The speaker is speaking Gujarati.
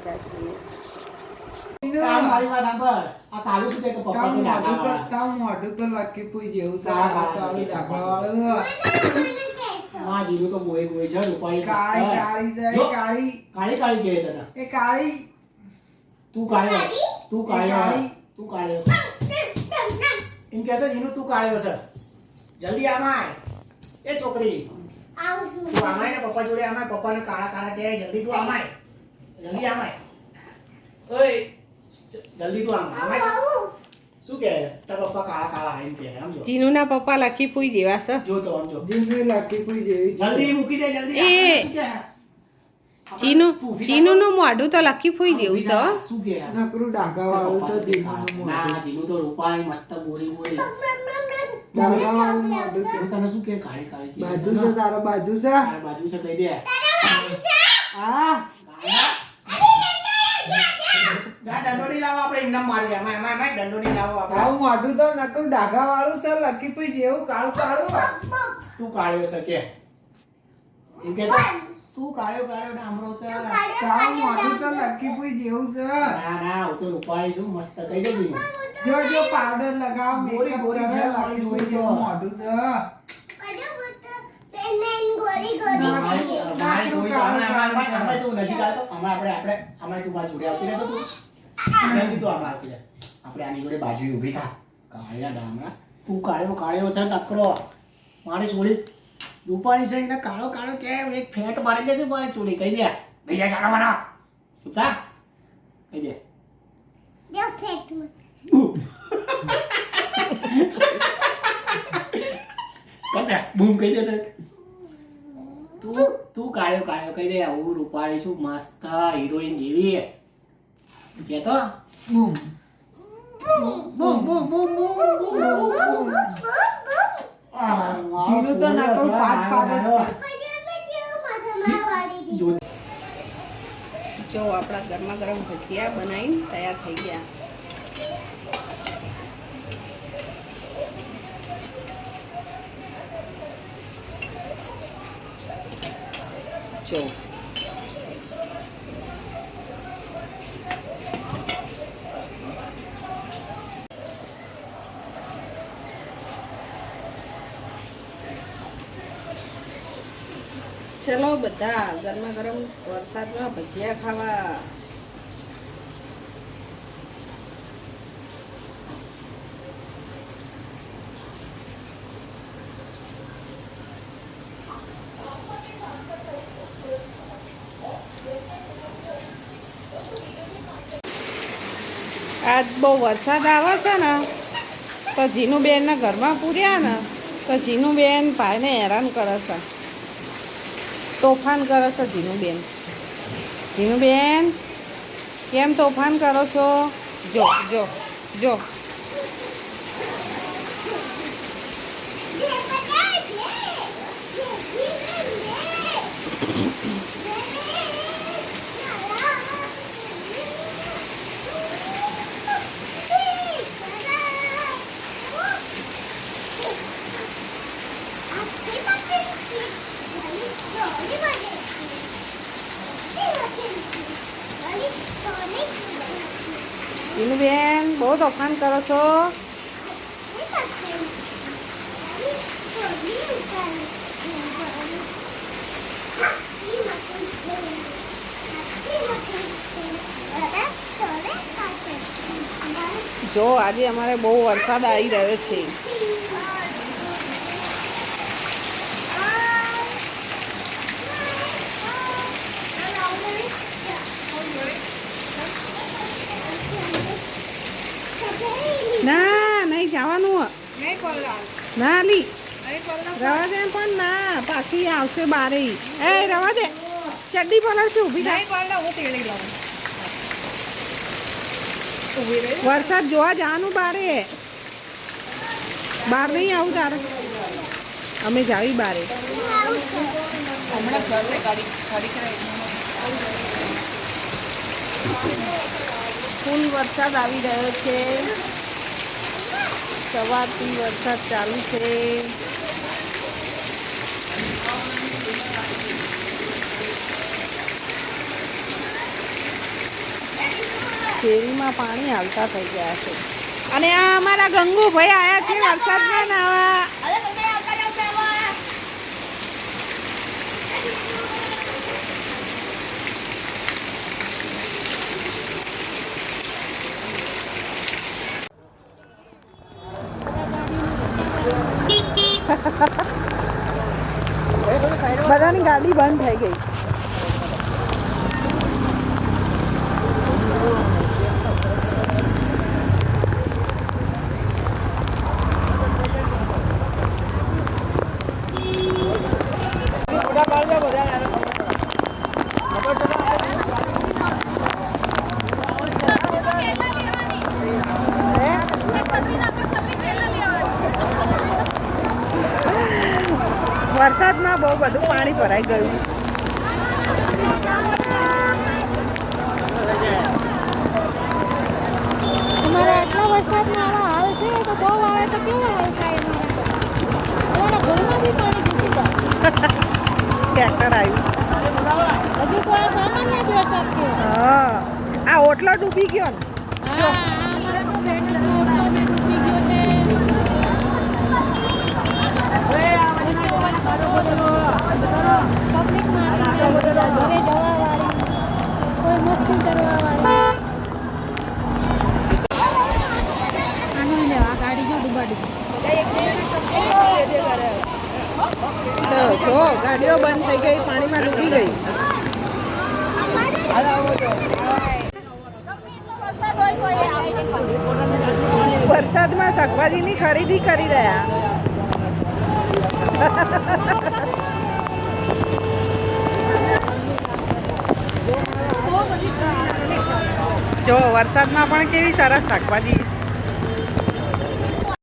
બેઠા છીએ. આ મારી વાત સાંભળ. આ કાલું શું કે પપ્પા તો ડાઘાવાળા. તાવ મોઢું તો લકી પૂઈ જેવું છે. કાળું ડાઘાવાળું. માં જીરું તો બોય બોય છે રૂપાળી કાળી કાળી છે જો. કાળી. કાળી કાળી કહે તને. એ કાળી. તું કાળ્યો તું કાળ્યો કાળી. તું કાળ્યો એમ કહેતો જીનું તું કાળ્યો છે. જલ્દી આમાય એ છોકરી તું આમાય ને પપ્પા જોડે આમાય. પપ્પાને કાળા કાળા કહે જલ્દી તું આમાય. જલ્દી આમાય. ઓય જલ્દી તું આમાય. શું કહે તારા પપ્પા કાળા કાળા એમ કહે સમજો. જીનુના પપ્પા લકી પૂઈ જેવા છે. જો તો સમજો. જીને લકી પૂઈ જેવી છે. જલ્દી મૂકી દે જલ્દી. એ. જીનુનું મોઢું તો લકી ફૂઈ જેવું છે હો. શું કહે નકરું ડાઘાવાળું છે જીનું મોઢું. ના જીનું તો રૂપાળી મસ્ત ગોરી ગોરી. ડાઘાવાળું મોઢું છે. તને શું કે કાળી કાળી કહે? બાજુ છે તારો બાજુ છે. તારા બાજુ છે કહી દે. હા જા દંડોડી લાવો આપણે એમને મારી એમાં દંડોડી લાવો આપણે. તારું મોઢું તો નકરું ડાઘાવાળું છે લકી પૂઈ જેવું કાળું કાળું. તું કાળ્યો છે કે એમ કે તું કાળ્યો કાળ્યો ડામરો છે. તારું મોઢું તો લકી પૂઈ જેવું છે. ના ના હું તો રૂપાળી છું મસ્ત કહી દે તું. જો જો પાવડર લગાવ ગોરી મેકઅપ ગોરી કરે છે, લકી પૂઈ ગોરી જેવું છે. મોઢું છે. મારી જોઈ તો આમાં તું નજીક આવતો આમાં આપણે આમાં તું બાજુ જોડે આવતી રહેતો તું. જલ્દી તું આમાં આવતી રહે. આપણે આની જોડે બાજુ ઊભી થા. કાળિયા ડામરા તું કાળ્યો કાળ્યો છે નકરો. મારી છોડી રૂપાળી છે એને કાળો કાળો કે એક ફેટ મારી દેશે મારી છોડી કહી દે. ભૈયા ચાલો બના ઉતા કહી દે. કદે બૂમ કહી દે તું કાળ્યો કાળ્યો કહી દે. હું રૂપાળી છું મસ્ત હિરોઈન જેવી કેતો બૂમ બૂમ બૂમ બૂમ બૂમ બૂમ. જીનું તો નકરું પાત પાત જ છે. જો આપણા ગરમા ગરમ ભજીયા બનાવીને તૈયાર થઈ ગયા. જો ચલો બધા ગરમા ગરમ વરસાદમાં ભજીયા ખાવા. આજ બહુ વરસાદ આવે છે ને તો જીનુબેનના ઘરમાં પૂર્યા ને તો જીનુબેન ભાઈને હેરાન કરે છે. તોફાન કરો છો જીનુબેન. જીનુબેન કેમ તોફાન કરો છો? જો જો જો જીનુબેન બહુ તોફાન કરો છો. જો આજે અમારે બહુ વરસાદ આવી રહ્યો છે. ના નહીં જવાનું. ના લી રવા દે પણ ના પાછી આવશે બારે. એ રવા દે ચડ્ડી પલળશે ઊભી થાય. વરસાદ જોવા જવાનું બારે. બહાર નહીં આવું તારે. અમે જાવી બારે. ફૂલ વરસાદ આવી રહ્યો છે. સવારથી વરસાદ ચાલુ છે. શેરીમાં પાણી હાલતા થઈ ગયા છે અને આ અમારા ગંગુભાઈ આયા છે વરસાદમાં નાવા. બધાની ગાડી બંધ થઈ ગઈ. વરસાદમાં બહુ બધું પાણી ભરાઈ ગયું. અમારે આટલા વરસાદમાં આવા હાલ છે તો બહુ આવે તો કેવો હાલ થાય અમારા ઘરમાં બી પાણી ઘૂસી જાય. ટ્રેક્ટર આવ્યું. હજુ તો આ સામાન્ય જ વરસાદ થયો. હા આ ઓટલો ડૂબી ગયો ને. હા અમારે તો બેટનો ઓટલો બી ડૂબી ગયો છે. પબ્લિક ઘરે જવા વાળી કોઈ મસ્તી કરવા વાળી આનું લેવા ગાડી જો ડૂબાડી. તો જો ગાડીઓ બંધ થઈ ગઈ, પાણીમાં ડૂબી ગઈ. વરસાદમાં શાકભાજીની ખરીદી કરી રહ્યા. જો વરસાદમાં પણ કેવી સરસ શાકભાજી